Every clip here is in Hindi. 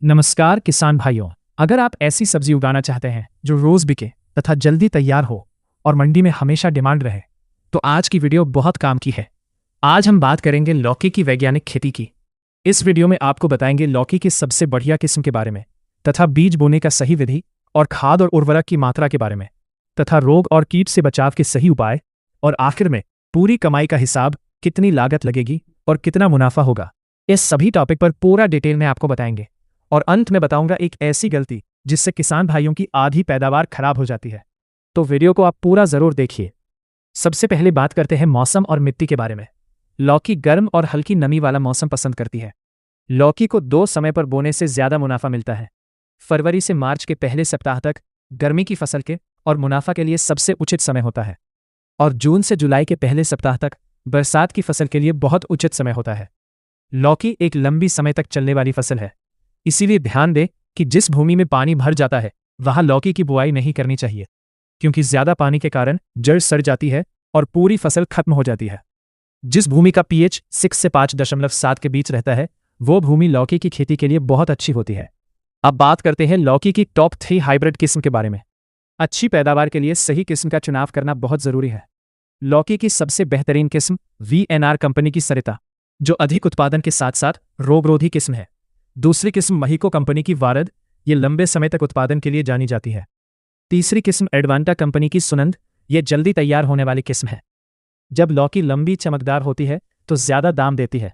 नमस्कार किसान भाइयों। अगर आप ऐसी सब्जी उगाना चाहते हैं जो रोज बिके तथा जल्दी तैयार हो और मंडी में हमेशा डिमांड रहे, तो आज की वीडियो बहुत काम की है। आज हम बात करेंगे लौकी की वैज्ञानिक खेती की। इस वीडियो में आपको बताएंगे लौकी की सबसे बढ़िया किस्म के बारे में तथा बीज बोने का सही विधि और खाद और उर्वरक की मात्रा के बारे में तथा रोग और कीट से बचाव के सही उपाय, और आखिर में पूरी कमाई का हिसाब, कितनी लागत लगेगी और कितना मुनाफा होगा। इस सभी टॉपिक पर पूरा डिटेल में आपको बताएंगे और अंत में बताऊंगा एक ऐसी गलती जिससे किसान भाइयों की आधी पैदावार खराब हो जाती है। तो वीडियो को आप पूरा जरूर देखिए। सबसे पहले बात करते हैं मौसम और मिट्टी के बारे में। लौकी गर्म और हल्की नमी वाला मौसम पसंद करती है। लौकी को 2 समय पर बोने से ज्यादा मुनाफा मिलता है। फरवरी से मार्च के पहले सप्ताह तक गर्मी की फसल के और मुनाफा के लिए सबसे उचित समय होता है, और जून से जुलाई के पहले सप्ताह तक बरसात की फसल के लिए बहुत उचित समय होता है। लौकी एक लंबी समय तक चलने वाली फसल है, इसीलिए ध्यान दें कि जिस भूमि में पानी भर जाता है वहां लौकी की बुआई नहीं करनी चाहिए, क्योंकि ज्यादा पानी के कारण जड़ सड़ जाती है और पूरी फसल खत्म हो जाती है। जिस भूमि का pH 6 से 5.7 के बीच रहता है, वो भूमि लौकी की खेती के लिए बहुत अच्छी होती है। अब बात करते हैं लौकी की टॉप 3 हाइब्रिड किस्म के बारे में। अच्छी पैदावार के लिए सही किस्म का चुनाव करना बहुत जरूरी है। लौकी की सबसे बेहतरीन किस्म VNR कंपनी की सरिता, जो अधिक उत्पादन के साथ साथ रोगरोधी किस्म है। दूसरी किस्म महिको कंपनी की वारद, ये लंबे समय तक उत्पादन के लिए जानी जाती है। तीसरी किस्म एडवांटा कंपनी की सुनंद, ये जल्दी तैयार होने वाली किस्म है। जब लौकी लंबी चमकदार होती है तो ज्यादा दाम देती है,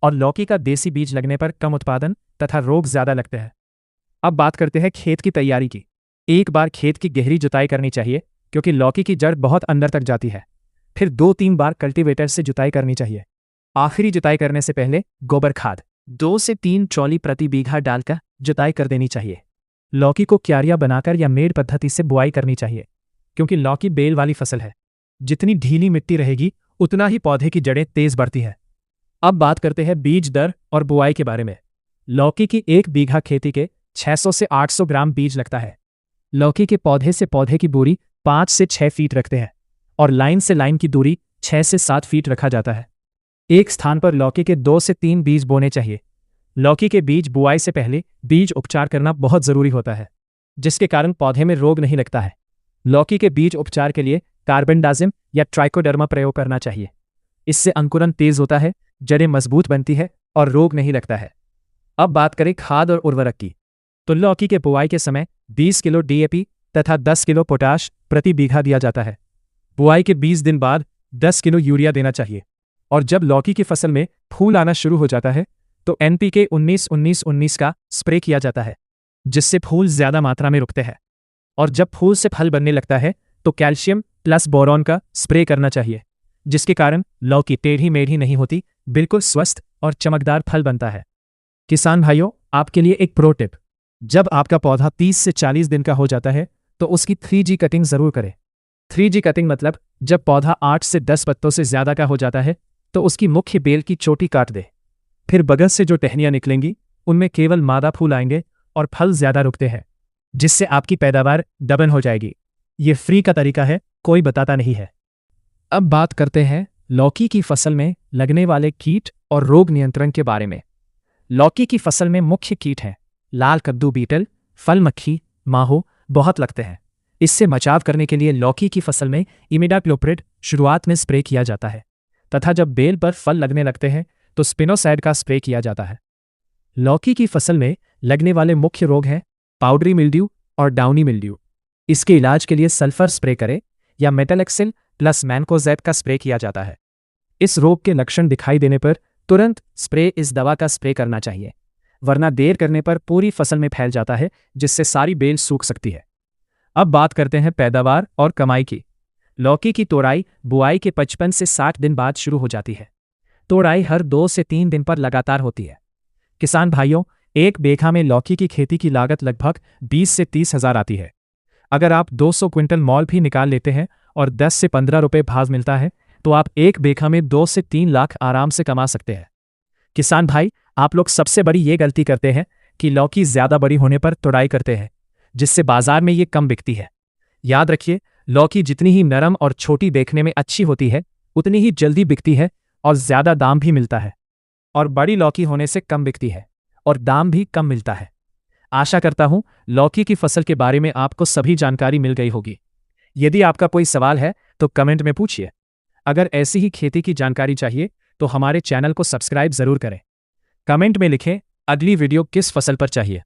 और लौकी का देसी बीज लगने पर कम उत्पादन तथा रोग ज्यादा लगते हैं। अब बात करते हैं खेत की तैयारी की। एक बार खेत की गहरी जुताई करनी चाहिए, क्योंकि लौकी की जड़ बहुत अंदर तक जाती है। फिर 2-3 बार कल्टीवेटर से जुताई करनी चाहिए। आखिरी जुताई करने से पहले गोबर खाद 2 से 3 ट्रॉली प्रति बीघा डालकर जुताई कर देनी चाहिए। लौकी को क्यारियां बनाकर या मेड़ पद्धति से बुआई करनी चाहिए, क्योंकि लौकी बेल वाली फसल है। जितनी ढीली मिट्टी रहेगी उतना ही पौधे की जड़ें तेज बढ़ती है। अब बात करते हैं बीज दर और बुआई के बारे में। लौकी की 1 बीघा खेती के 600 से 800 ग्राम बीज लगता है। लौकी के पौधे से पौधे की दूरी 5 से 6 फीट रखते हैं, और लाइन से लाइन की दूरी 6 से 7 फीट रखा जाता है। एक स्थान पर लौकी के 2 से 3 बीज बोने चाहिए। लौकी के बीज बुआई से पहले बीज उपचार करना बहुत जरूरी होता है, जिसके कारण पौधे में रोग नहीं लगता है। लौकी के बीज उपचार के लिए कार्बेंडाजिम या ट्राइकोडर्मा प्रयोग करना चाहिए। इससे अंकुरण तेज होता है, जड़ें मजबूत बनती है और रोग नहीं लगता है। अब बात करें खाद और उर्वरक की, तो लौकी के बुआई के समय 20 किलो DAP तथा 10 किलो पोटाश प्रति बीघा दिया जाता है। बुआई के 20 दिन बाद 10 किलो यूरिया देना चाहिए, और जब लौकी की फसल में फूल आना शुरू हो जाता है तो NPK 19-19-19 का स्प्रे किया जाता है, जिससे फूल ज्यादा मात्रा में रुकते हैं। और जब फूल से फल बनने लगता है तो कैल्शियम प्लस बोरॉन का स्प्रे करना चाहिए, जिसके कारण लौकी टेढ़ी मेढ़ी नहीं होती, बिल्कुल स्वस्थ और चमकदार फल बनता है। किसान भाइयों, आपके लिए एक प्रो टिप। जब आपका पौधा 30 से 40 दिन का हो जाता है तो उसकी 3G कटिंग जरूर करें। 3G कटिंग मतलब जब पौधा 8 से 10 पत्तों से ज्यादा का हो जाता है तो उसकी मुख्य बेल की चोटी काट दे। फिर बगल से जो टहनियां निकलेंगी उनमें केवल मादा फूल आएंगे और फल ज्यादा रुकते हैं, जिससे आपकी पैदावार डबल हो जाएगी। ये फ्री का तरीका है, कोई बताता नहीं है। अब बात करते हैं लौकी की फसल में लगने वाले कीट और रोग नियंत्रण के बारे में। लौकी की फसल में मुख्य कीट हैं लाल कद्दू बीटल, फल मक्खी, माहो बहुत लगते हैं। इससे बचाव करने के लिए लौकी की फसल में इमिडाक्लोप्रिड शुरुआत में स्प्रे किया जाता है, तथा जब बेल पर फल लगने लगते हैं तो स्पिनोसाइड का स्प्रे किया जाता है। लौकी की फसल में लगने वाले मुख्य रोग हैं पाउडरी मिल्ड्यू और डाउनी मिल्ड्यू। इसके इलाज के लिए सल्फर स्प्रे करें या मेटालेक्सिल प्लस मैनकोजेब का स्प्रे किया जाता है। इस रोग के लक्षण दिखाई देने पर तुरंत इस दवा का स्प्रे करना चाहिए, वरना देर करने पर पूरी फसल में फैल जाता है, जिससे सारी बेल सूख सकती है। अब बात करते हैं पैदावार और कमाई की। लौकी की तोड़ाई बुआई के 55 से 60 दिन बाद शुरू हो जाती है। तोड़ाई हर 2 से 3 दिन पर लगातार होती है। किसान भाइयों, 1 बीघा में लौकी की खेती की लागत लगभग 20 से 30 हजार आती है। अगर आप 200 क्विंटल मॉल भी निकाल लेते हैं और 10 से 15 रुपये भाव मिलता है, तो आप 1 बीघा में 2 से 3 लाख आराम से कमा सकते हैं। किसान भाई, आप लोग सबसे बड़ी ये गलती करते हैं कि लौकी ज्यादा बड़ी होने पर तोड़ाई करते हैं, जिससे बाजार में ये कम बिकती है। याद रखिए, लौकी जितनी ही नरम और छोटी देखने में अच्छी होती है, उतनी ही जल्दी बिकती है और ज्यादा दाम भी मिलता है। और बड़ी लौकी होने से कम बिकती है और दाम भी कम मिलता है। आशा करता हूं लौकी की फसल के बारे में आपको सभी जानकारी मिल गई होगी। यदि आपका कोई सवाल है तो कमेंट में पूछिए। अगर ऐसी ही खेती की जानकारी चाहिए तो हमारे चैनल को सब्सक्राइब जरूर करें। कमेंट में लिखें अगली वीडियो किस फसल पर चाहिए।